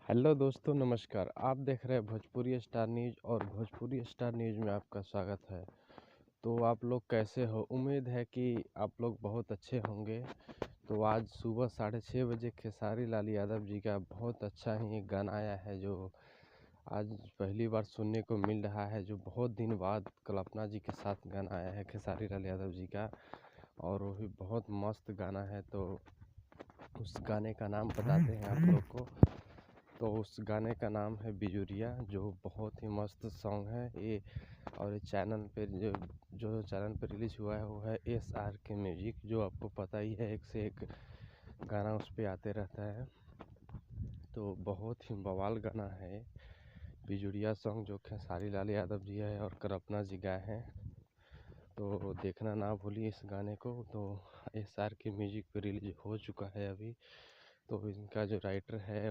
Hello दोस्तों, नमस्कार। आप देख रहे हैं भोजपुरी स्टार न्यूज़ और भोजपुरी स्टार न्यूज़ में आपका स्वागत है। तो आप लोग कैसे हो? उम्मीद है कि आप लोग बहुत अच्छे होंगे। तो आज सुबह 6:30 बजे खेसारी लाल यादव जी का बहुत अच्छा ही एक गाना आया है, जो आज पहली बार सुनने को मिल रहा है, जो बहुत दिन बाद कल्पना जी के साथ गाना आया है खेसारी लाल यादव जी का, और वो भी बहुत मस्त गाना है। तो उस गाने का नाम बताते हैं आप लोग को। तो उस गाने का नाम है बिजुरिया, जो बहुत ही मस्त सॉन्ग है ये। और ये चैनल पे जो चैनल पे रिलीज हुआ है वो है SRK म्यूजिक, जो आपको पता ही है, एक से एक गाना उस पे आते रहता है। तो बहुत ही बवाल गाना है बिजुरिया सॉन्ग, जो खेसारी लाल यादव जी है और कल्पना जी गाए हैं। तो देखना ना भूलिए इस गाने को। तो SRK म्यूजिक पे रिलीज हो चुका है अभी। तो इनका जो राइटर है